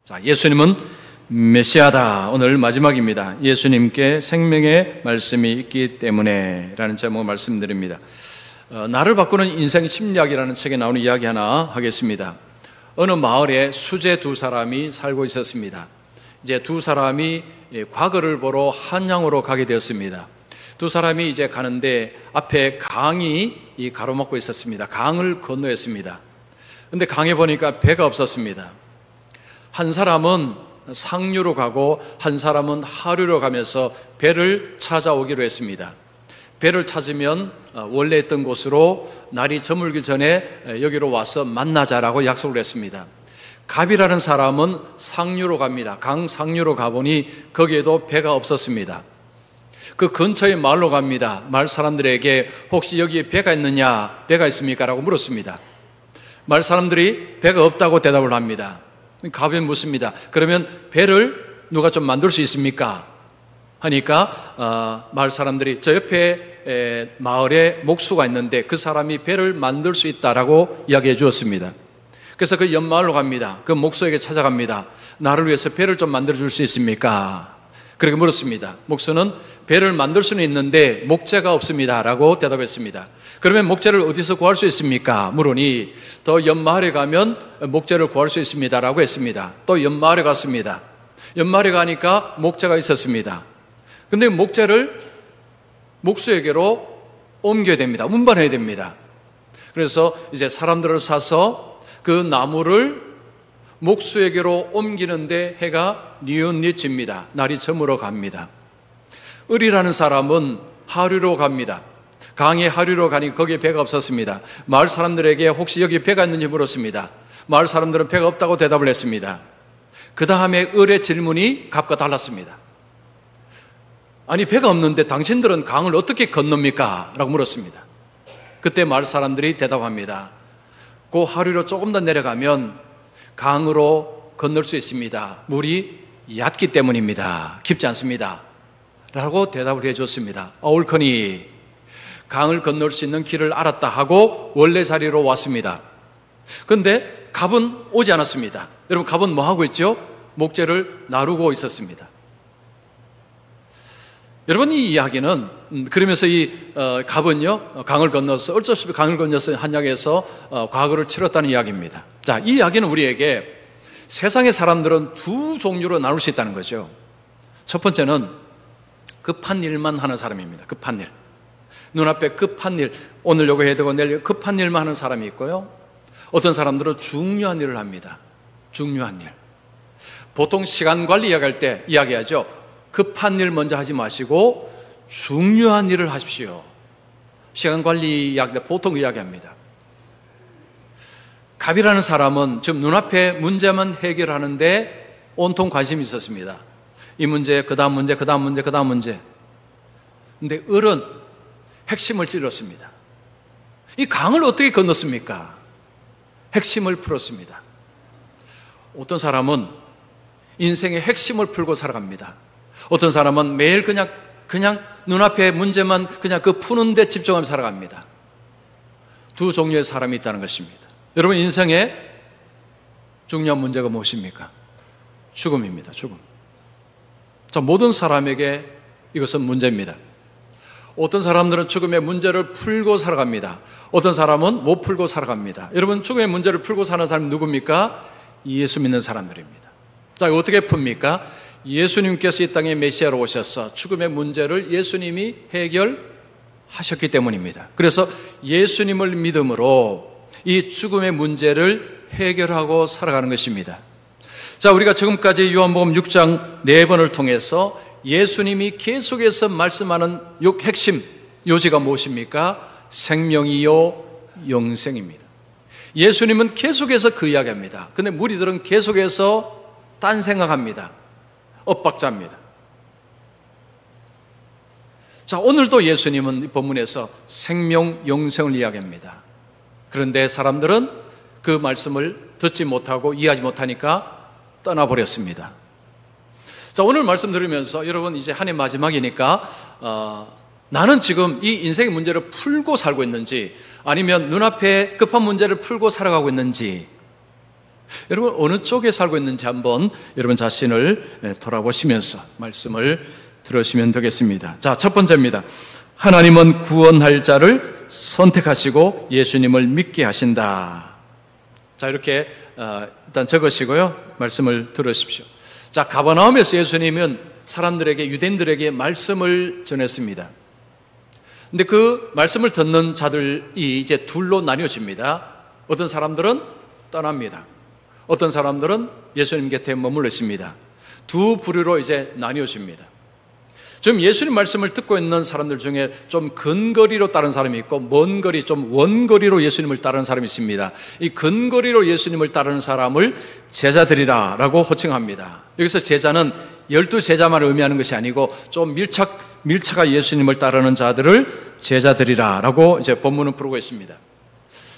자, 예수님은 메시아다. 오늘 마지막입니다. 예수님께 생명의 말씀이 있기 때문에 라는 제목을 말씀드립니다. 나를 바꾸는 인생 심리학이라는 책에 나오는 이야기 하나 하겠습니다. 어느 마을에 수제 두 사람이 살고 있었습니다. 이제 두 사람이 과거를 보러 한양으로 가게 되었습니다. 두 사람이 이제 가는데 앞에 강이 가로막고 있었습니다. 강을 건너였습니다. 근데 강에 보니까 배가 없었습니다. 한 사람은 상류로 가고 한 사람은 하류로 가면서 배를 찾아오기로 했습니다. 배를 찾으면 원래 있던 곳으로 날이 저물기 전에 여기로 와서 만나자라고 약속을 했습니다. 갑이라는 사람은 상류로 갑니다. 강 상류로 가보니 거기에도 배가 없었습니다. 그 근처의 마을로 갑니다. 마을 사람들에게 혹시 여기에 배가 있느냐, 배가 있습니까? 라고 물었습니다. 마을 사람들이 배가 없다고 대답을 합니다. 갑이 묻습니다. 그러면 배를 누가 좀 만들 수 있습니까? 하니까 마을 사람들이 저 옆에 마을에 목수가 있는데 그 사람이 배를 만들 수 있다라고 이야기해 주었습니다. 그래서 그 옆마을로 갑니다. 그 목수에게 찾아갑니다. 나를 위해서 배를 좀 만들어 줄 수 있습니까? 그렇게 물었습니다. 목수는 배를 만들 수는 있는데 목재가 없습니다 라고 대답했습니다. 그러면 목재를 어디서 구할 수 있습니까? 물으니 더 옆마을에 가면 목재를 구할 수 있습니다 라고 했습니다. 또 옆마을에 갔습니다. 옆마을에 가니까 목재가 있었습니다. 근데 목재를 목수에게로 옮겨야 됩니다. 운반해야 됩니다. 그래서 이제 사람들을 사서 그 나무를 목수에게로 옮기는데 해가 뉘엿뉘집니다. 날이 저물어 갑니다. 을이라는 사람은 하류로 갑니다. 강의 하류로 가니 거기에 배가 없었습니다. 마을 사람들에게 혹시 여기 배가 있는지 물었습니다. 마을 사람들은 배가 없다고 대답을 했습니다. 그 다음에 을의 질문이 갑과 달랐습니다. 아니 배가 없는데 당신들은 강을 어떻게 건넙니까? 라고 물었습니다. 그때 마을 사람들이 대답합니다. 그 하류로 조금 더 내려가면 강으로 건널 수 있습니다. 물이 얕기 때문입니다. 깊지 않습니다. 라고 대답을 해줬습니다. 옳거니 강을 건널 수 있는 길을 알았다 하고 원래 자리로 왔습니다. 그런데 갑은 오지 않았습니다. 여러분 갑은 뭐 하고 있죠? 목재를 나르고 있었습니다. 여러분 이 이야기는 그러면서 이 갑은요 강을 건너서 어쩔 수 없이 강을 건너서 한양에서 과거를 치렀다는 이야기입니다. 자, 이 이야기는 우리에게 세상의 사람들은 두 종류로 나눌 수 있다는 거죠. 첫 번째는 급한 일만 하는 사람입니다. 급한 일. 눈앞에 급한 일, 오늘 요거 해야 되고 내일 급한 일만 하는 사람이 있고요. 어떤 사람들은 중요한 일을 합니다. 중요한 일. 보통 시간 관리 이야기할 때 이야기하죠. 급한 일 먼저 하지 마시고 중요한 일을 하십시오. 시간 관리 이야기할 때 보통 이야기합니다. 갑이라는 사람은 지금 눈앞에 문제만 해결하는데 온통 관심이 있었습니다. 이 문제, 그 다음 문제, 그 다음 문제, 그 다음 문제. 근데 을은 핵심을 찔렀습니다. 이 강을 어떻게 건넜습니까? 핵심을 풀었습니다. 어떤 사람은 인생의 핵심을 풀고 살아갑니다. 어떤 사람은 매일 그냥 눈앞에 문제만 그냥 그 푸는 데 집중하며 살아갑니다. 두 종류의 사람이 있다는 것입니다. 여러분 인생에 중요한 문제가 무엇입니까? 죽음입니다. 죽음. 자, 모든 사람에게 이것은 문제입니다. 어떤 사람들은 죽음의 문제를 풀고 살아갑니다. 어떤 사람은 못 풀고 살아갑니다. 여러분 죽음의 문제를 풀고 사는 사람이 누굽니까? 예수 믿는 사람들입니다. 자, 어떻게 풉니까? 예수님께서 이 땅에 메시아로 오셔서 죽음의 문제를 예수님이 해결하셨기 때문입니다. 그래서 예수님을 믿음으로 이 죽음의 문제를 해결하고 살아가는 것입니다. 자, 우리가 지금까지 요한복음 6장 4번을 통해서 예수님이 계속해서 말씀하는 핵심 요지가 무엇입니까? 생명이요 영생입니다. 예수님은 계속해서 그 이야기합니다. 근데 무리들은 계속해서 딴 생각합니다. 엇박자입니다. 자, 오늘도 예수님은 이 본문에서 생명 영생을 이야기합니다. 그런데 사람들은 그 말씀을 듣지 못하고 이해하지 못하니까 떠나버렸습니다. 자, 오늘 말씀 들으면서 여러분 이제 한 해 마지막이니까 나는 지금 이 인생의 문제를 풀고 살고 있는지 아니면 눈앞에 급한 문제를 풀고 살아가고 있는지 여러분 어느 쪽에 살고 있는지 한번 여러분 자신을 돌아보시면서 말씀을 들으시면 되겠습니다. 자, 첫 번째입니다. 하나님은 구원할 자를 선택하시고 예수님을 믿게 하신다. 자, 이렇게 일단 적으시고요. 말씀을 들으십시오. 자, 가버나움에서 예수님은 사람들에게, 유대인들에게 말씀을 전했습니다. 근데 그 말씀을 듣는 자들이 이제 둘로 나뉘어집니다. 어떤 사람들은 떠납니다. 어떤 사람들은 예수님 곁에 머물러 있습니다. 두 부류로 이제 나뉘어집니다. 지금 예수님 말씀을 듣고 있는 사람들 중에 좀 근거리로 따른 사람이 있고 먼 거리, 좀 원거리로 예수님을 따르는 사람이 있습니다. 이 근거리로 예수님을 따르는 사람을 제자들이라 라고 호칭합니다. 여기서 제자는 12제자만을 의미하는 것이 아니고 좀 밀착하게 예수님을 따르는 자들을 제자들이라 라고 이제 본문은 부르고 있습니다.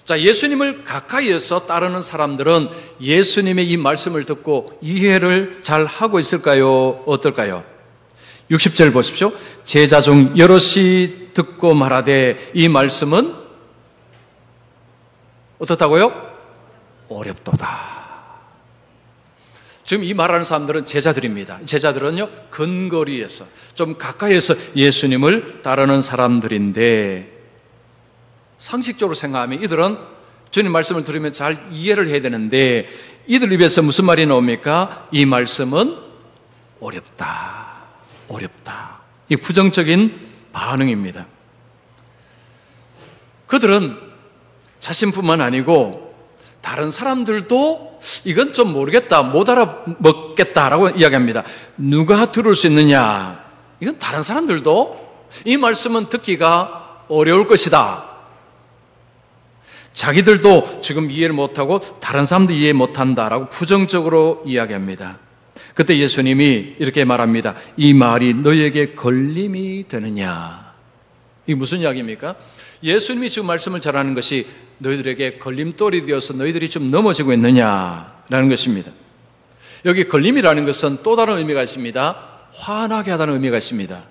자, 예수님을 가까이에서 따르는 사람들은 예수님의 이 말씀을 듣고 이해를 잘 하고 있을까요? 어떨까요? 60절 보십시오. 제자 중 여럿이 듣고 말하되 이 말씀은 어떻다고요? 어렵도다. 지금 이 말하는 사람들은 제자들입니다. 제자들은요, 근거리에서 좀 가까이에서 예수님을 따르는 사람들인데 상식적으로 생각하면 이들은 주님 말씀을 들으면 잘 이해를 해야 되는데 이들 입에서 무슨 말이 나옵니까? 이 말씀은 어렵다. 어렵다. 이 부정적인 반응입니다. 그들은 자신뿐만 아니고 다른 사람들도 이건 좀 모르겠다, 못 알아먹겠다라고 이야기합니다. 누가 들을 수 있느냐? 이건 다른 사람들도 이 말씀은 듣기가 어려울 것이다. 자기들도 지금 이해를 못하고 다른 사람도 이해 못한다라고 부정적으로 이야기합니다. 그때 예수님이 이렇게 말합니다. 이 말이 너희에게 걸림이 되느냐? 이게 무슨 이야기입니까? 예수님이 지금 말씀을 전하는 것이 너희들에게 걸림돌이 되어서 너희들이 좀 넘어지고 있느냐라는 것입니다. 여기 걸림이라는 것은 또 다른 의미가 있습니다. 화나게 하다는 의미가 있습니다.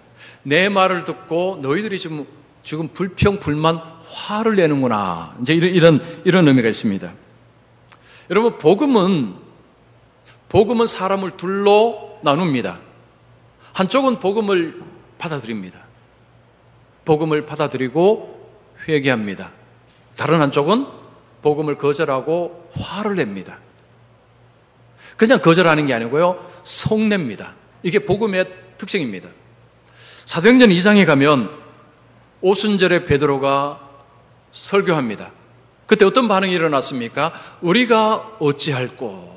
내 말을 듣고 너희들이 지금 불평, 불만, 화를 내는구나. 이제 이런 의미가 있습니다. 여러분, 복음은 사람을 둘로 나눕니다. 한쪽은 복음을 받아들입니다. 복음을 받아들이고 회개합니다. 다른 한쪽은 복음을 거절하고 화를 냅니다. 그냥 거절하는 게 아니고요, 성냅니다. 이게 복음의 특징입니다. 사도행전 2장에 가면 오순절에 베드로가 설교합니다. 그때 어떤 반응이 일어났습니까? 우리가 어찌할꼬?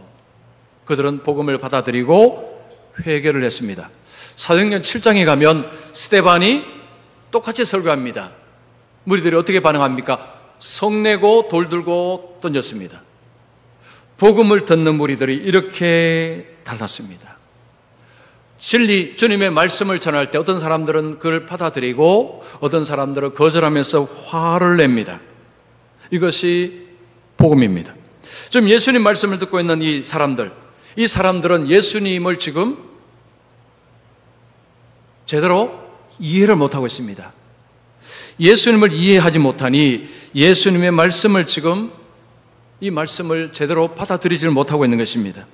그들은 복음을 받아들이고 회개를 했습니다. 사도행전 7장에 가면 스데반이 똑같이 설교합니다. 무리들이 어떻게 반응합니까? 성내고 돌 들고 던졌습니다. 복음을 듣는 무리들이 이렇게 달랐습니다. 진리, 주님의 말씀을 전할 때 어떤 사람들은 그걸 받아들이고 어떤 사람들은 거절하면서 화를 냅니다. 이것이 복음입니다. 지금 예수님 말씀을 듣고 있는 이 사람들은 예수님을 지금 제대로 이해를 못하고 있습니다. 예수님을 이해하지 못하니 예수님의 말씀을 지금 이 말씀을 제대로 받아들이지 못하고 있는 것입니다.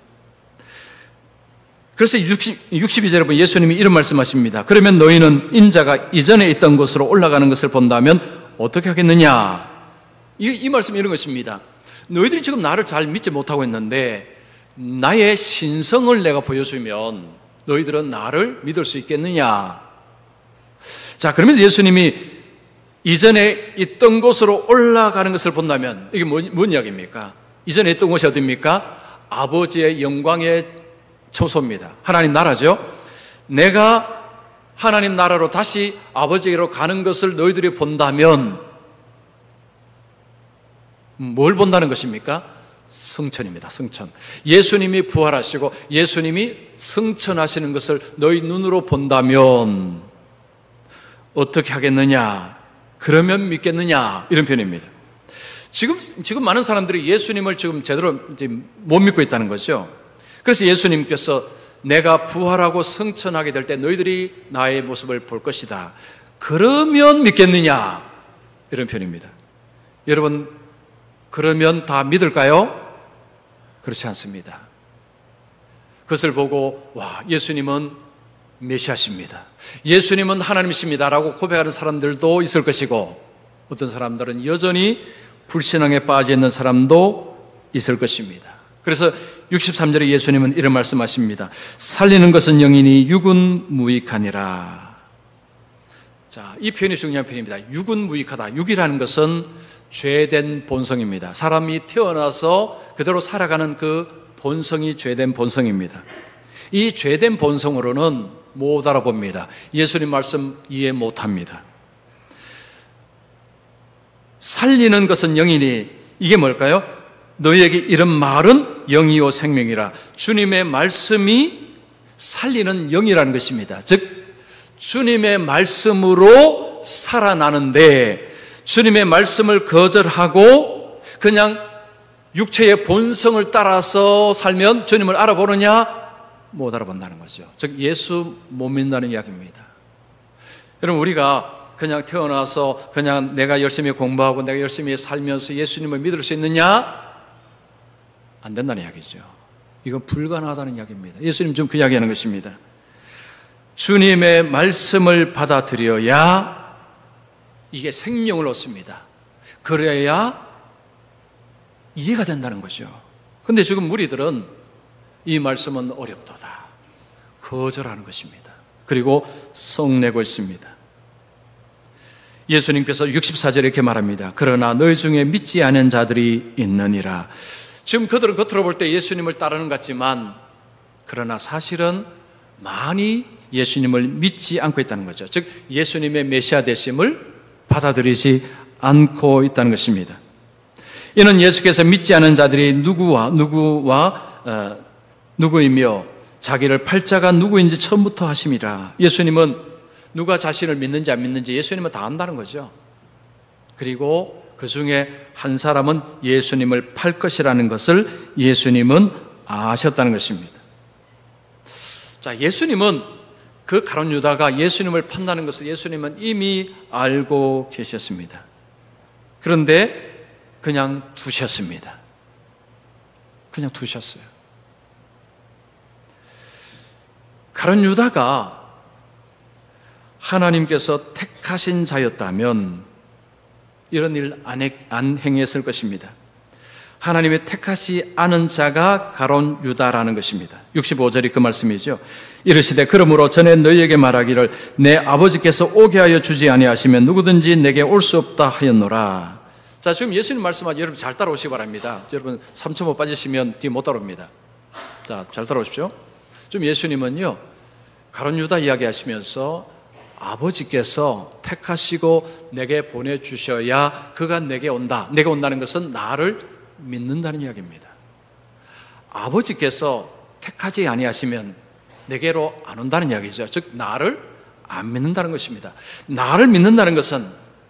그래서 62절에 보면 예수님이 이런 말씀하십니다. 그러면 너희는 인자가 이전에 있던 곳으로 올라가는 것을 본다면 어떻게 하겠느냐? 이 말씀이 이런 것입니다. 너희들이 지금 나를 잘 믿지 못하고 있는데 나의 신성을 내가 보여주면 너희들은 나를 믿을 수 있겠느냐? 자, 그러면서 예수님이 이전에 있던 곳으로 올라가는 것을 본다면 이게 뭔 이야기입니까? 이전에 있던 곳이 어디입니까? 아버지의 영광의 처소입니다. 하나님 나라죠. 내가 하나님 나라로 다시 아버지에게로 가는 것을 너희들이 본다면 뭘 본다는 것입니까? 승천입니다. 승천. 예수님이 부활하시고 예수님이 승천하시는 것을 너희 눈으로 본다면 어떻게 하겠느냐? 그러면 믿겠느냐? 이런 표현입니다. 지금 많은 사람들이 예수님을 지금 제대로 못 믿고 있다는 거죠. 그래서 예수님께서 내가 부활하고 승천하게 될 때 너희들이 나의 모습을 볼 것이다. 그러면 믿겠느냐? 이런 표현입니다. 여러분, 그러면 다 믿을까요? 그렇지 않습니다. 그것을 보고 와, 예수님은 메시아십니다, 예수님은 하나님이십니다라고 고백하는 사람들도 있을 것이고, 어떤 사람들은 여전히 불신앙에 빠져 있는 사람도 있을 것입니다. 그래서 63절에 예수님은 이런 말씀하십니다. 살리는 것은 영이니 육은 무익하니라. 자, 이 표현이 중요한 표현입니다. 육은 무익하다. 육이라는 것은 죄된 본성입니다. 사람이 태어나서 그대로 살아가는 그 본성이 죄된 본성입니다. 이 죄된 본성으로는 못 알아봅니다. 예수님 말씀 이해 못합니다. 살리는 것은 영이니, 이게 뭘까요? 너희에게 이런 말은 영이요 생명이라. 주님의 말씀이 살리는 영이라는 것입니다. 즉 주님의 말씀으로 살아나는데, 주님의 말씀을 거절하고 그냥 육체의 본성을 따라서 살면 주님을 알아보느냐? 못 알아본다는 거죠. 즉 예수 못 믿는다는 이야기입니다. 여러분, 우리가 그냥 태어나서 그냥 내가 열심히 공부하고 내가 열심히 살면서 예수님을 믿을 수 있느냐? 안 된다는 이야기죠. 이건 불가능하다는 이야기입니다. 예수님 지금 그 이야기하는 것입니다. 주님의 말씀을 받아들여야 이게 생명을 얻습니다. 그래야 이해가 된다는 거죠. 그런데 지금 무리들은 이 말씀은 어렵도다, 거절하는 것입니다. 그리고 성내고 있습니다. 예수님께서 64절에 이렇게 말합니다. 그러나 너희 중에 믿지 않은 자들이 있느니라. 지금 그들은 겉으로 볼 때 예수님을 따르는 것 같지만, 그러나 사실은 많이 예수님을 믿지 않고 있다는 거죠. 즉 예수님의 메시아 되심을 받아들이지 않고 있다는 것입니다. 이는 예수께서 믿지 않은 자들이 누구이며 자기를 팔자가 누구인지 처음부터 하심이라. 예수님은 누가 자신을 믿는지 안 믿는지 예수님은 다 안다는 거죠. 그리고 그 중에 한 사람은 예수님을 팔 것이라는 것을 예수님은 아셨다는 것입니다. 자, 예수님은 그 가룟 유다가 예수님을 판다는 것을 예수님은 이미 알고 계셨습니다. 그런데 그냥 두셨습니다. 그냥 두셨어요. 가룟 유다가 하나님께서 택하신 자였다면 이런 일 안 행했을 것입니다. 하나님의 택하시 않은 자가 가룟 유다라는 것입니다. 65절이 그 말씀이죠. 이르시되 그러므로 전에 너희에게 말하기를 내 아버지께서 오게 하여 주지 아니하시면 누구든지 내게 올 수 없다 하였노라. 자, 지금 예수님 말씀하지 여러분 잘 따라오시기 바랍니다. 여러분 3.5 빠지시면 뒤 못 따라옵니다. 자, 잘 따라오십시오. 지금 예수님은요, 가룟 유다 이야기하시면서 아버지께서 택하시고 내게 보내주셔야 그가 내게 온다. 내게 온다는 것은 나를 믿는다는 이야기입니다. 아버지께서 택하지 아니하시면 내게로 안 온다는 이야기죠. 즉 나를 안 믿는다는 것입니다. 나를 믿는다는 것은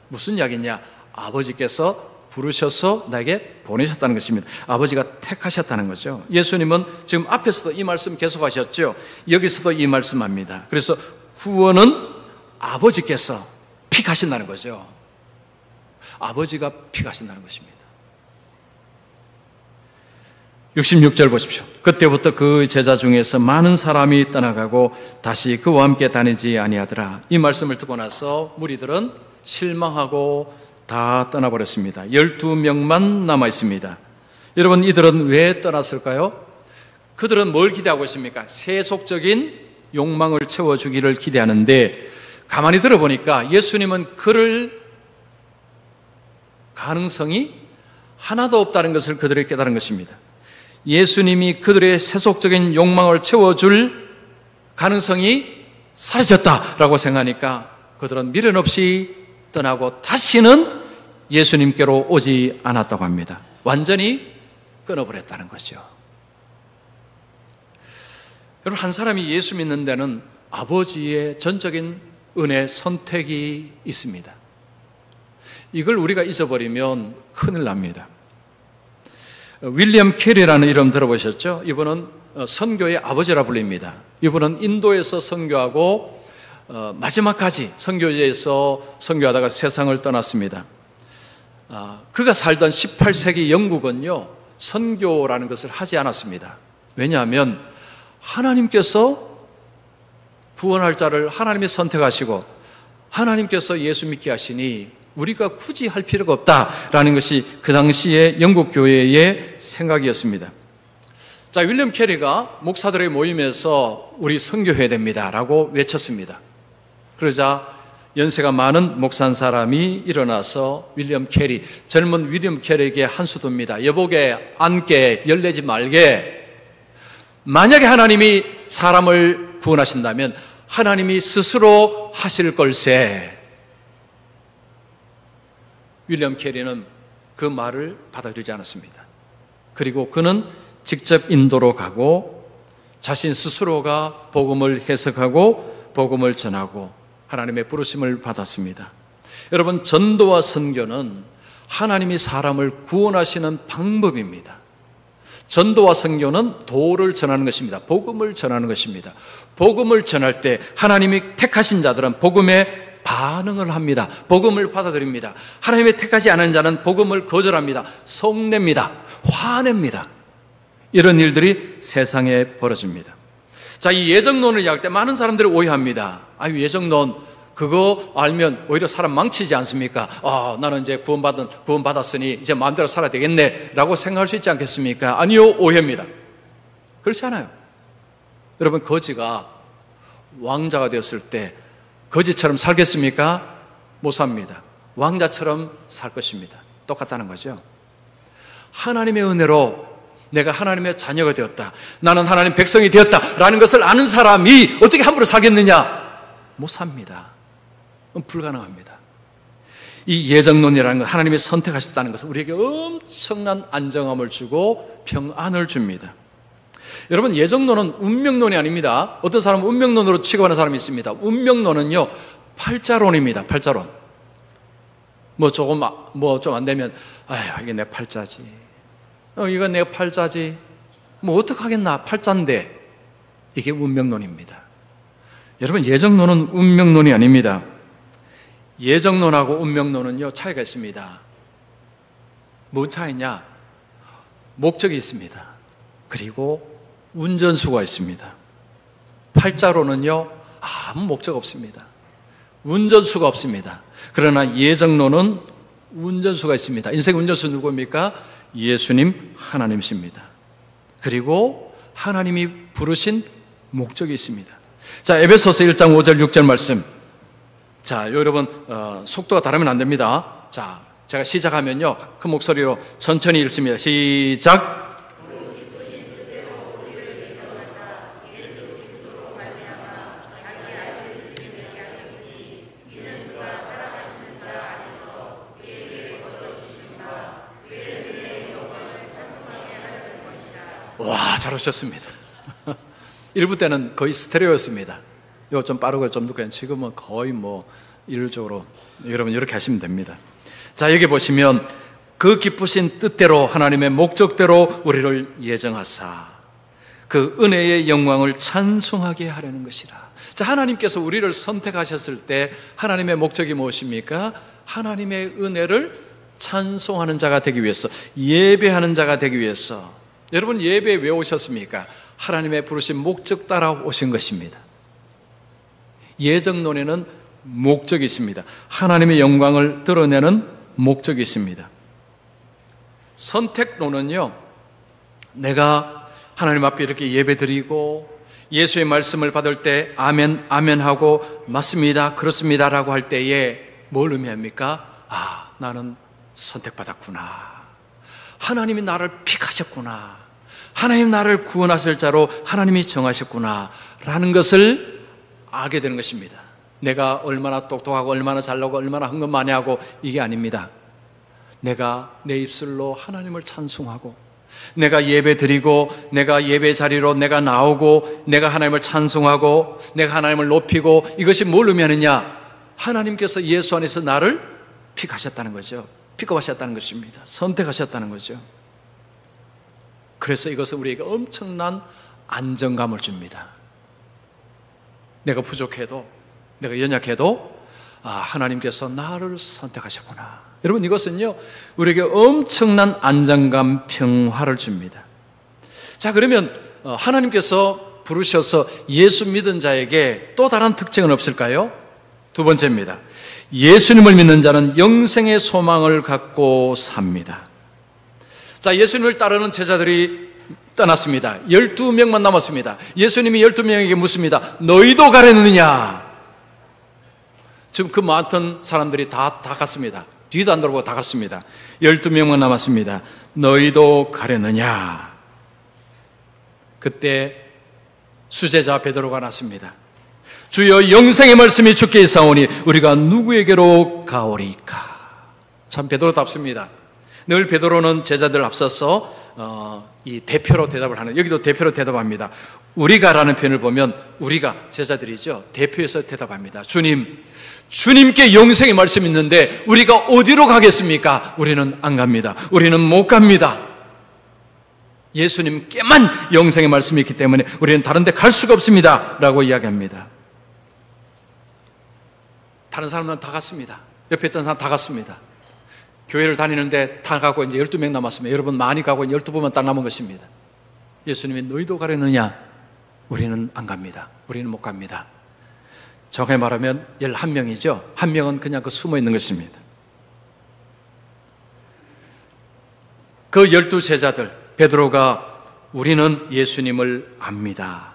무슨 이야기냐? 아버지께서 부르셔서 나에게 보내셨다는 것입니다. 아버지가 택하셨다는 거죠. 예수님은 지금 앞에서도 이 말씀 계속하셨죠. 여기서도 이 말씀합니다. 그래서 후원은 아버지께서 픽하신다는 거죠. 아버지가 픽하신다는 것입니다. 66절 보십시오. 그때부터 그 제자 중에서 많은 사람이 떠나가고 다시 그와 함께 다니지 아니하더라. 이 말씀을 듣고 나서 무리들은 실망하고 다 떠나버렸습니다. 12명만 남아 있습니다. 여러분, 이들은 왜 떠났을까요? 그들은 뭘 기대하고 있습니까? 세속적인 욕망을 채워주기를 기대하는데, 가만히 들어보니까 예수님은 그럴 가능성이 하나도 없다는 것을 그들이 깨달은 것입니다. 예수님이 그들의 세속적인 욕망을 채워줄 가능성이 사라졌다라고 생각하니까 그들은 미련 없이 떠나고 다시는 예수님께로 오지 않았다고 합니다. 완전히 끊어버렸다는 거죠. 여러분, 한 사람이 예수 믿는 데는 아버지의 전적인 은혜, 선택이 있습니다. 이걸 우리가 잊어버리면 큰일 납니다. 윌리엄 캐리라는 이름 들어보셨죠? 이분은 선교의 아버지라 불립니다. 이분은 인도에서 선교하고 마지막까지 선교지에서 선교하다가 세상을 떠났습니다. 그가 살던 18세기 영국은요, 선교라는 것을 하지 않았습니다. 왜냐하면 하나님께서 구원할 자를 하나님이 선택하시고 하나님께서 예수 믿게 하시니 우리가 굳이 할 필요가 없다라는 것이 그 당시의 영국 교회의 생각이었습니다. 자, 윌리엄 캐리가 목사들의 모임에서 우리 선교해야 됩니다라고 외쳤습니다. 그러자 연세가 많은 목사 한 사람이 일어나서 윌리엄 캐리, 젊은 윌리엄 캐리에게 한 수 둡니다. 여보게, 앉게, 열내지 말게. 만약에 하나님이 사람을 구원하신다면 하나님이 스스로 하실 걸세. 윌리엄 캐리는 그 말을 받아들이지 않았습니다. 그리고 그는 직접 인도로 가고 자신 스스로가 복음을 해석하고 복음을 전하고 하나님의 부르심을 받았습니다. 여러분, 전도와 선교는 하나님이 사람을 구원하시는 방법입니다. 전도와 선교는 도를 전하는 것입니다. 복음을 전하는 것입니다. 복음을 전할 때 하나님이 택하신 자들은 복음에 반응을 합니다. 복음을 받아들입니다. 하나님이 택하지 않은 자는 복음을 거절합니다. 속냅니다. 화냅니다. 이런 일들이 세상에 벌어집니다. 자, 이 예정론을 이야기할 때 많은 사람들이 오해합니다. 아유, 예정론 그거 알면 오히려 사람 망치지 않습니까? 나는 이제 구원받았으니 이제 마음대로 살아야 되겠네 라고 생각할 수 있지 않겠습니까? 아니요, 오해입니다. 그렇지 않아요. 여러분, 거지가 왕자가 되었을 때 거지처럼 살겠습니까? 못 삽니다. 왕자처럼 살 것입니다. 똑같다는 거죠. 하나님의 은혜로 내가 하나님의 자녀가 되었다, 나는 하나님 백성이 되었다 라는 것을 아는 사람이 어떻게 함부로 살겠느냐? 못 삽니다. 불가능합니다. 이 예정론이라는 것, 하나님이 선택하셨다는 것은 우리에게 엄청난 안정함을 주고 평안을 줍니다. 여러분, 예정론은 운명론이 아닙니다. 어떤 사람은 운명론으로 취급하는 사람이 있습니다. 운명론은요, 팔자론입니다. 팔자론. 좀 안 되면 이게 내 팔자지, 이건 내 팔자지, 어떡하겠나, 팔자인데. 이게 운명론입니다. 여러분, 예정론은 운명론이 아닙니다. 예정론하고 운명론은요, 차이가 있습니다. 뭔 차이냐? 목적이 있습니다. 그리고 운전수가 있습니다. 팔자론은요, 아무 목적 없습니다. 운전수가 없습니다. 그러나 예정론은 운전수가 있습니다. 인생 운전수 누구입니까? 예수님, 하나님이십니다. 그리고 하나님이 부르신 목적이 있습니다. 자, 에베소서 1장 5절 6절 말씀. 자, 여러분, 속도가 다르면 안 됩니다. 자, 제가 시작하면요, 큰 목소리로 천천히 읽습니다. 시작. 와, 잘 오셨습니다. 1부 때는 거의 스테레오였습니다. 이거 좀 빠르고 좀 늦고, 지금은 거의 일률적으로 여러분 이렇게 하시면 됩니다. 자, 여기 보시면 그 기쁘신 뜻대로 하나님의 목적대로 우리를 예정하사 그 은혜의 영광을 찬송하게 하려는 것이라. 자, 하나님께서 우리를 선택하셨을 때 하나님의 목적이 무엇입니까? 하나님의 은혜를 찬송하는 자가 되기 위해서, 예배하는 자가 되기 위해서. 여러분, 예배에 왜 오셨습니까? 하나님의 부르신 목적 따라 오신 것입니다. 예정론에는 목적이 있습니다. 하나님의 영광을 드러내는 목적이 있습니다. 선택론은요, 내가 하나님 앞에 이렇게 예배드리고 예수의 말씀을 받을 때 아멘, 아멘 하고 맞습니다, 그렇습니다 라고 할 때에 뭘 의미합니까? 나는 선택받았구나. 하나님이 나를 픽하셨구나. 하나님 나를 구원하실 자로 하나님이 정하셨구나 라는 것을 알게 되는 것입니다. 내가 얼마나 똑똑하고 얼마나 잘나고 얼마나 헌금 많이 하고 이게 아닙니다. 내가 내 입술로 하나님을 찬송하고, 내가 예배 드리고, 내가 예배 자리로 내가 나오고, 내가 하나님을 찬송하고, 내가 하나님을 높이고, 이것이 뭘 의미하느냐? 하나님께서 예수 안에서 나를 픽하셨다는 거죠. 픽업하셨다는 것입니다. 선택하셨다는 거죠. 그래서 이것은 우리에게 엄청난 안정감을 줍니다. 내가 부족해도, 내가 연약해도 하나님께서 나를 선택하셨구나. 여러분, 이것은요, 우리에게 엄청난 안정감, 평화를 줍니다. 자, 그러면 하나님께서 부르셔서 예수 믿은 자에게 또 다른 특징은 없을까요? 두 번째입니다. 예수님을 믿는 자는 영생의 소망을 갖고 삽니다. 자, 예수님을 따르는 제자들이 떠났습니다. 12명만 남았습니다. 예수님이 12명에게 묻습니다. 너희도 가려느냐? 지금 그 많던 사람들이 다 갔습니다. 뒤도 안 돌아보고 다 갔습니다. 12명만 남았습니다. 너희도 가려느냐? 그때 수제자 베드로가 나섭니다. 주여, 영생의 말씀이 주께 있사오니 우리가 누구에게로 가오리까? 참 베드로답습니다. 늘 베드로는 제자들 앞서서 이 대표로 대답을 하는, 여기도 대표로 대답합니다. 우리가라는 표현을 보면 우리가 제자들이죠. 대표에서 대답합니다. 주님께 영생의 말씀이 있는데 우리가 어디로 가겠습니까? 우리는 안 갑니다. 우리는 못 갑니다. 예수님께만 영생의 말씀이 있기 때문에 우리는 다른 데 갈 수가 없습니다. 라고 이야기합니다. 다른 사람들은 다 갔습니다. 옆에 있던 사람 다 갔습니다. 교회를 다니는데 다 가고 이제 12명 남았습니다. 여러분 많이 가고 12분만 딱 남은 것입니다. 예수님이 너희도 가려느냐? 우리는 안 갑니다. 우리는 못 갑니다. 정확히 말하면 11명이죠. 한 명은 그냥 숨어 있는 것입니다. 그 12제자들, 베드로가 우리는 예수님을 압니다.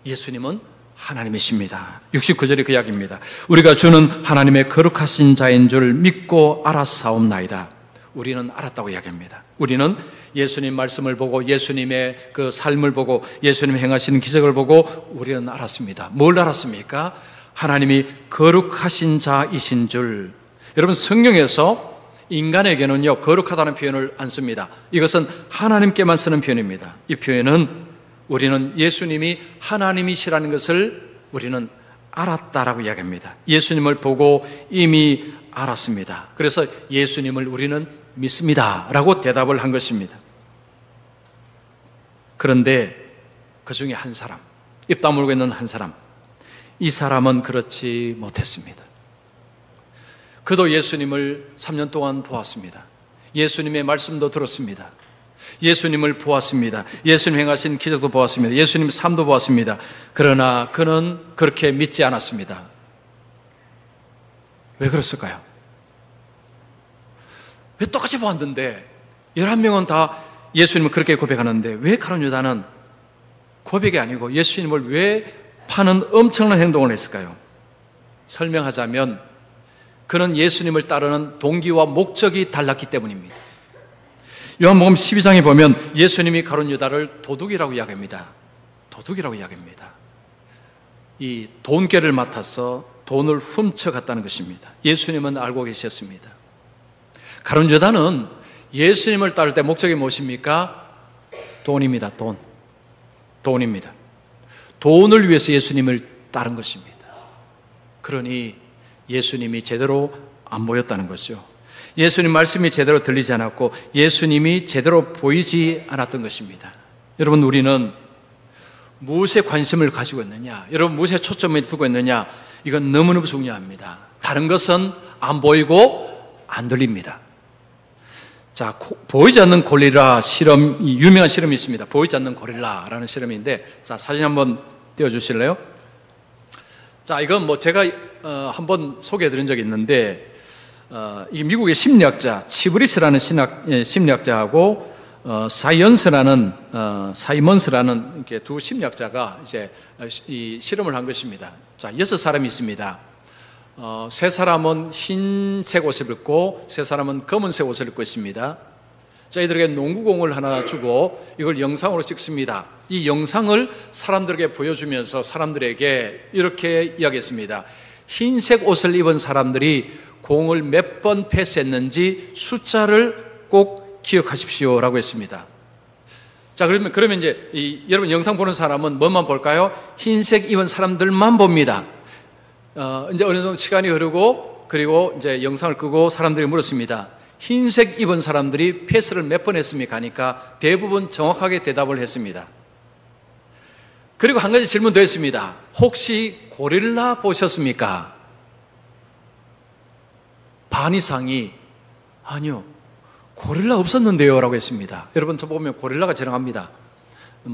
예수님은 하나님이십니다. 69절의 그 이야기입니다. 우리가 주는 하나님의 거룩하신 자인 줄 믿고 알았사옵나이다. 우리는 알았다고 이야기합니다. 우리는 예수님 말씀을 보고 예수님의 그 삶을 보고 예수님 행하시는 기적을 보고 우리는 알았습니다. 뭘 알았습니까? 하나님이 거룩하신 자이신 줄. 여러분, 성경에서 인간에게는요, 거룩하다는 표현을 안 씁니다. 이것은 하나님께만 쓰는 표현입니다. 이 표현은 우리는 예수님이 하나님이시라는 것을 우리는 알았다라고 이야기합니다. 예수님을 보고 이미 알았습니다. 그래서 예수님을 우리는 믿습니다 라고 대답을 한 것입니다. 그런데 그 중에 한 사람, 입 다물고 있는 한 사람, 이 사람은 그렇지 못했습니다. 그도 예수님을 3년 동안 보았습니다. 예수님의 말씀도 들었습니다. 예수님을 보았습니다. 예수님 행하신 기적도 보았습니다. 예수님 삶도 보았습니다. 그러나 그는 그렇게 믿지 않았습니다. 왜 그랬을까요? 왜 똑같이 보았는데 11명은 다 예수님을 그렇게 고백하는데 왜 가룟 유다는 고백이 아니고 예수님을 왜 파는 엄청난 행동을 했을까요? 설명하자면 그는 예수님을 따르는 동기와 목적이 달랐기 때문입니다. 요한복음 12장에 보면 예수님이 가룟 유다를 도둑이라고 이야기합니다. 도둑이라고 이야기합니다. 이 돈꾀를 맡아서 돈을 훔쳐갔다는 것입니다. 예수님은 알고 계셨습니다. 가룟 유다는 예수님을 따를 때 목적이 무엇입니까? 돈입니다. 돈입니다. 돈을 위해서 예수님을 따른 것입니다. 그러니 예수님이 제대로 안 보였다는 것이죠. 예수님 말씀이 제대로 들리지 않았고 예수님이 제대로 보이지 않았던 것입니다. 여러분, 우리는 무엇에 관심을 가지고 있느냐, 여러분 무엇에 초점을 두고 있느냐, 이건 너무너무 중요합니다. 다른 것은 안 보이고 안 들립니다. 자, 보이지 않는 고릴라 실험, 유명한 실험이 있습니다. 보이지 않는 고릴라라는 실험인데, 자, 사진 한번 띄워주실래요? 자, 이건 제가 한번 소개해 드린 적이 있는데, 이 미국의 심리학자 치브리스라는 심리학자하고 사이먼스라는 이렇게 두 심리학자가 이제 이 실험을 한 것입니다. 자, 6사람이 있습니다. 3사람은 흰색 옷을 입고 3사람은 검은색 옷을 입고 있습니다. 자, 이들에게 농구공을 하나 주고 이걸 영상으로 찍습니다. 이 영상을 사람들에게 보여주면서 사람들에게 이렇게 이야기했습니다. 흰색 옷을 입은 사람들이 공을 몇 번 패스했는지 숫자를 꼭 기억하십시오라고 했습니다. 자, 그러면 이제 여러분 영상 보는 사람은 뭐만 볼까요? 흰색 입은 사람들만 봅니다. 이제 어느 정도 시간이 흐르고 그리고 이제 영상을 끄고 사람들이 물었습니다. 흰색 입은 사람들이 패스를 몇 번 했습니까? 하니까 대부분 정확하게 대답을 했습니다. 그리고 한 가지 질문 더 했습니다. 혹시 고릴라 보셨습니까? 반 이상이 아니요, 고릴라 없었는데요 라고 했습니다. 여러분, 저 보면 고릴라가 지나갑니다.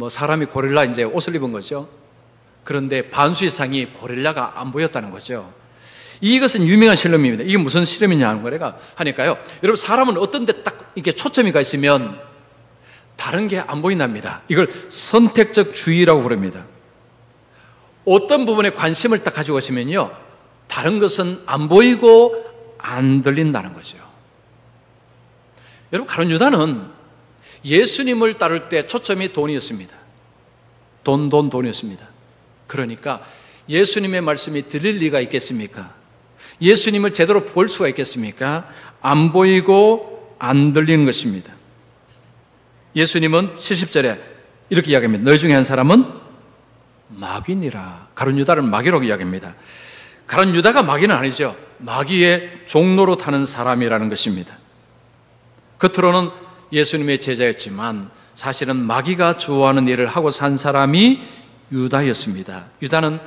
사람이 고릴라 이제 옷을 입은 거죠. 그런데 반수 이상이 고릴라가 안 보였다는 거죠. 이것은 유명한 실험입니다. 이게 무슨 실험이냐 하니까요. 여러분, 사람은 어떤 데 딱 이게 초점이 가 있으면 다른 게 안 보인답니다. 이걸 선택적 주의라고 부릅니다. 어떤 부분에 관심을 딱 가지고 오시면요, 다른 것은 안 보이고 안 들린다는 거죠. 여러분, 가룟유다는 예수님을 따를 때 초점이 돈이었습니다. 돈이었습니다. 그러니까 예수님의 말씀이 들릴 리가 있겠습니까? 예수님을 제대로 볼 수가 있겠습니까? 안 보이고 안 들리는 것입니다. 예수님은 70절에 이렇게 이야기합니다. 너희 중에 한 사람은 마귀니라. 가룟유다를 마귀라고 이야기합니다. 가룟유다가 마귀는 아니죠. 마귀의 종로로 타는 사람이라는 것입니다. 겉으로는 예수님의 제자였지만 사실은 마귀가 좋아하는 일을 하고 산 사람이 유다였습니다. 유다는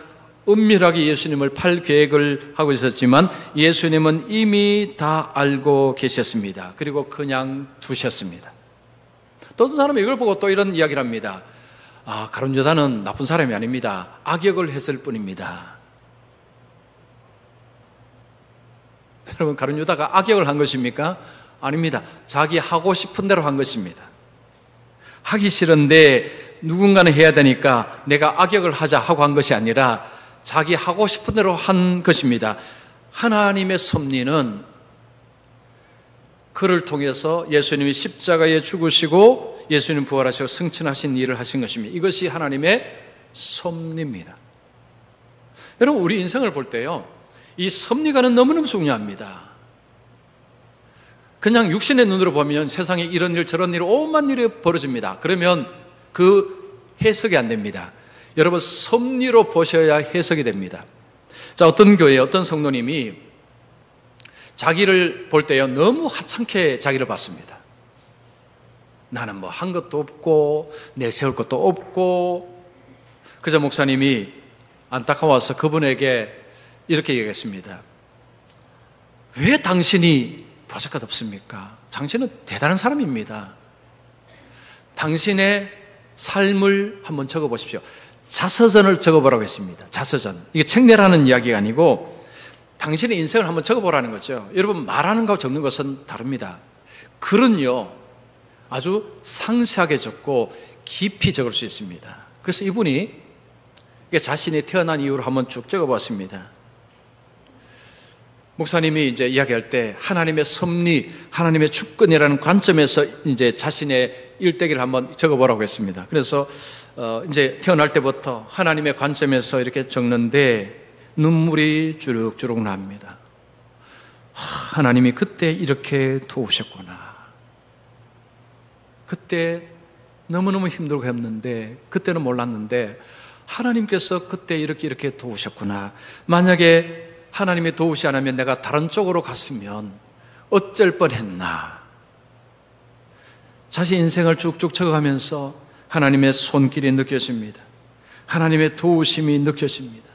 은밀하게 예수님을 팔 계획을 하고 있었지만 예수님은 이미 다 알고 계셨습니다. 그리고 그냥 두셨습니다. 또 어떤 사람은 이걸 보고 또 이런 이야기를 합니다. 가룟유다는 나쁜 사람이 아닙니다. 악역을 했을 뿐입니다. 여러분, 가룟유다가 악역을 한 것입니까? 아닙니다. 자기 하고 싶은 대로 한 것입니다. 하기 싫은데 누군가는 해야 되니까 내가 악역을 하자 하고 한 것이 아니라 자기 하고 싶은 대로 한 것입니다. 하나님의 섭리는 그를 통해서 예수님이 십자가에 죽으시고 예수님 부활하시고 승천하신 일을 하신 것입니다. 이것이 하나님의 섭리입니다. 여러분, 우리 인생을 볼 때요, 이 섭리가는 너무너무 중요합니다. 그냥 육신의 눈으로 보면 세상에 이런 일 저런 일 오만 일이 벌어집니다. 그러면 그 해석이 안 됩니다. 여러분, 섭리로 보셔야 해석이 됩니다. 자, 어떤 교회에 어떤 성도님이 자기를 볼 때요, 너무 하찮게 자기를 봤습니다. 나는 뭐 한 것도 없고 내세울 것도 없고. 그저 목사님이 안타까워서 그분에게 이렇게 얘기했습니다. 왜 당신이 보잘것 없습니까? 당신은 대단한 사람입니다. 당신의 삶을 한번 적어보십시오. 자서전을 적어보라고 했습니다. 자서전. 이게 책 내라는 이야기가 아니고 당신의 인생을 한번 적어보라는 거죠. 여러분, 말하는 것과 적는 것은 다릅니다. 글은요, 아주 상세하게 적고 깊이 적을 수 있습니다. 그래서 이분이 자신이 태어난 이유를 한번 쭉 적어봤습니다. 목사님이 이제 이야기할 때 하나님의 섭리, 하나님의 주권이라는 관점에서 이제 자신의 일대기를 한번 적어보라고 했습니다. 그래서 이제 태어날 때부터 하나님의 관점에서 이렇게 적는데 눈물이 주룩주룩 납니다. 하나님이 그때 이렇게 도우셨구나. 그때 너무너무 힘들고 했는데, 그때는 몰랐는데 하나님께서 그때 이렇게 도우셨구나. 만약에 하나님이 도우시 않으면 내가 다른 쪽으로 갔으면 어쩔 뻔했나. 자신 인생을 쭉쭉 적어가면서 하나님의 손길이 느껴집니다. 하나님의 도우심이 느껴집니다.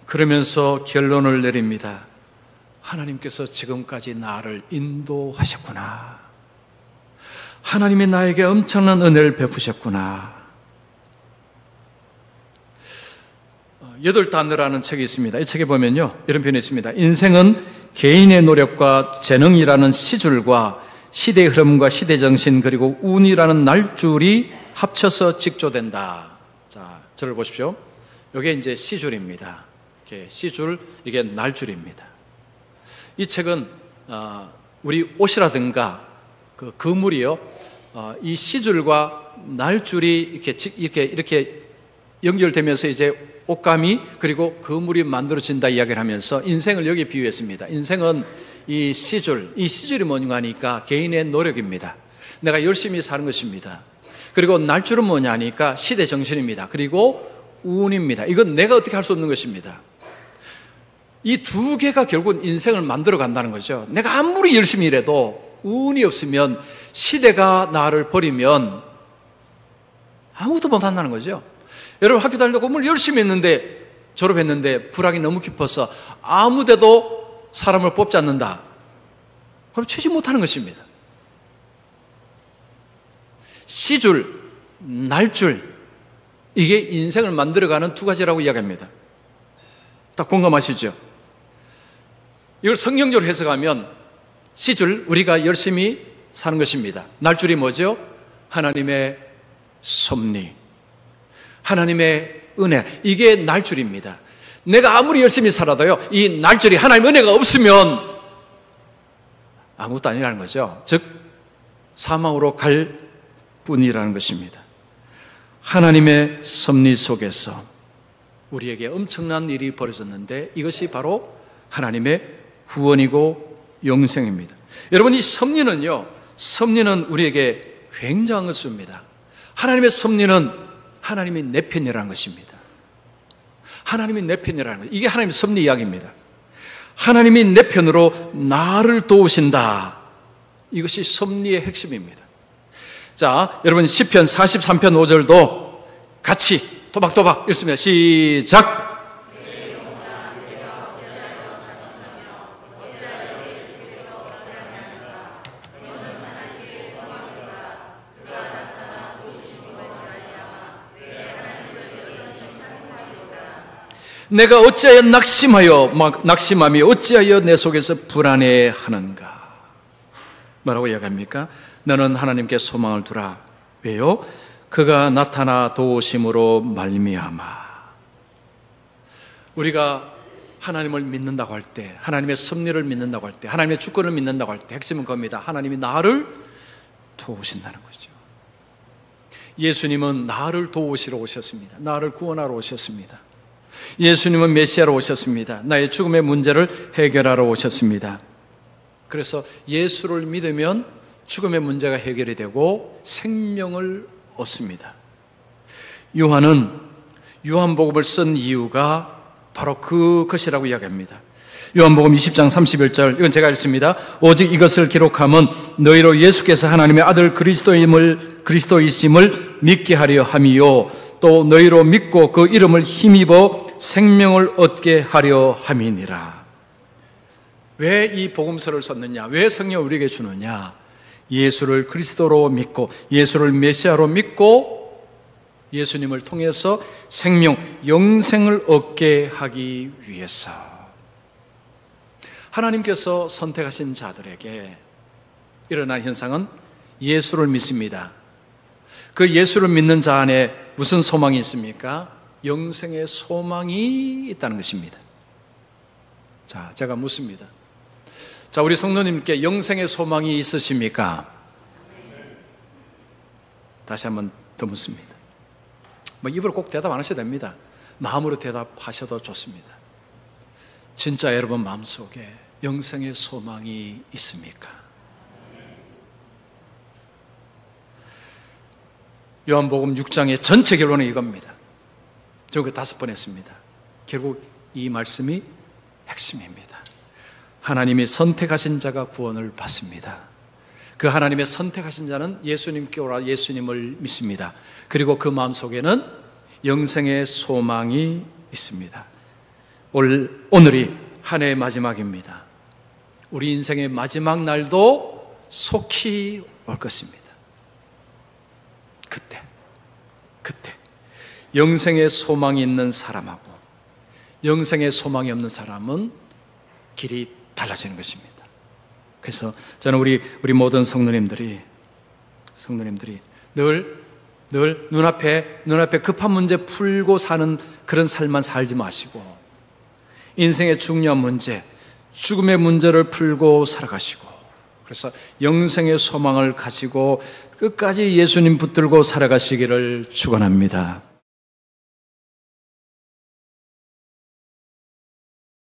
그러면서 결론을 내립니다. 하나님께서 지금까지 나를 인도하셨구나. 하나님이 나에게 엄청난 은혜를 베푸셨구나. 8단어라는 책이 있습니다. 이 책에 보면요, 이런 표현이 있습니다. 인생은 개인의 노력과 재능이라는 시줄과 시대의 흐름과 시대 정신 그리고 운이라는 날줄이 합쳐서 직조된다. 자, 저를 보십시오. 이게 이제 시줄입니다. 이렇게 시줄, 이게 날줄입니다. 이 책은 우리 옷이라든가 그 그물이요, 이 시줄과 날줄이 이렇게 연결되면서 이제 옷감이 그리고 그물이 만들어진다 이야기를 하면서 인생을 여기에 비유했습니다. 인생은 이 시줄이 뭔가 하니까 개인의 노력입니다. 내가 열심히 사는 것입니다. 그리고 날줄은 뭐냐 하니까 시대 정신입니다. 그리고 운입니다. 이건 내가 어떻게 할 수 없는 것입니다. 이 두 개가 결국은 인생을 만들어 간다는 거죠. 내가 아무리 열심히 일해도 운이 없으면, 시대가 나를 버리면 아무것도 못한다는 거죠. 여러분, 학교 다닐 때 공부를 열심히 했는데, 졸업했는데 불황이 너무 깊어서 아무데도 사람을 뽑지 않는다. 그럼 취직 못하는 것입니다. 시줄, 날줄, 이게 인생을 만들어가는 두 가지라고 이야기합니다. 딱 공감하시죠? 이걸 성경적으로 해석하면 시줄, 우리가 열심히 사는 것입니다. 날줄이 뭐죠? 하나님의 섭리, 하나님의 은혜, 이게 날줄입니다. 내가 아무리 열심히 살아도요, 이 날줄이 하나님의 은혜가 없으면 아무것도 아니라는 거죠. 즉 사망으로 갈 뿐이라는 것입니다. 하나님의 섭리 속에서 우리에게 엄청난 일이 벌어졌는데 이것이 바로 하나님의 구원이고 영생입니다. 여러분, 이 섭리는요, 섭리는 우리에게 굉장한 것을 줍니다. 하나님의 섭리는 하나님이 내 편이라는 것입니다. 하나님이 내 편이라는 것, 이게 하나님의 섭리 이야기입니다. 하나님이 내 편으로 나를 도우신다. 이것이 섭리의 핵심입니다. 자, 여러분 시편 43편 5절도 같이 토박토박 읽습니다. 시작. 내가 어찌하여 낙심함이 어찌하여 내 속에서 불안해하는가. 뭐라고 이야기합니까? 너는 하나님께 소망을 두라. 왜요? 그가 나타나 도우심으로 말미암아. 우리가 하나님을 믿는다고 할 때, 하나님의 섭리를 믿는다고 할 때, 하나님의 주권을 믿는다고 할 때 핵심은 겁니다. 하나님이 나를 도우신다는 거죠. 예수님은 나를 도우시러 오셨습니다. 나를 구원하러 오셨습니다. 예수님은 메시아로 오셨습니다. 나의 죽음의 문제를 해결하러 오셨습니다. 그래서 예수를 믿으면 죽음의 문제가 해결이 되고 생명을 얻습니다. 요한은 요한복음을 쓴 이유가 바로 그것이라고 이야기합니다. 요한복음 20장 31절, 이건 제가 읽습니다. 오직 이것을 기록함은 너희로 예수께서 하나님의 아들 그리스도이심을 믿게 하려 함이요, 또 너희로 믿고 그 이름을 힘입어 생명을 얻게 하려 함이니라. 왜 이 복음서를 썼느냐? 왜 성령을 우리에게 주느냐? 예수를 그리스도로 믿고 예수를 메시아로 믿고 예수님을 통해서 생명, 영생을 얻게 하기 위해서. 하나님께서 선택하신 자들에게 일어난 현상은 예수를 믿습니다. 그 예수를 믿는 자 안에 무슨 소망이 있습니까? 영생의 소망이 있다는 것입니다. 자, 제가 묻습니다. 자, 우리 성도님께 영생의 소망이 있으십니까? 다시 한번 더 묻습니다. 입으로 꼭 대답 안 하셔도 됩니다. 마음으로 대답하셔도 좋습니다. 진짜 여러분 마음속에 영생의 소망이 있습니까? 요한복음 6장의 전체 결론은 이겁니다. 저거 5번 했습니다. 결국 이 말씀이 핵심입니다. 하나님이 선택하신 자가 구원을 받습니다. 그 하나님의 선택하신 자는 예수님께 오라 예수님을 믿습니다. 그리고 그 마음속에는 영생의 소망이 있습니다. 오늘이 한 해의 마지막입니다. 우리 인생의 마지막 날도 속히 올 것입니다. 그때 영생의 소망이 있는 사람하고 영생의 소망이 없는 사람은 길이 달라지는 것입니다. 그래서 저는 우리 모든 성도님들이 늘 눈앞에 급한 문제 풀고 사는 그런 삶만 살지 마시고 인생의 중요한 문제, 죽음의 문제를 풀고 살아가시고, 그래서 영생의 소망을 가지고 끝까지 예수님 붙들고 살아가시기를 축원합니다.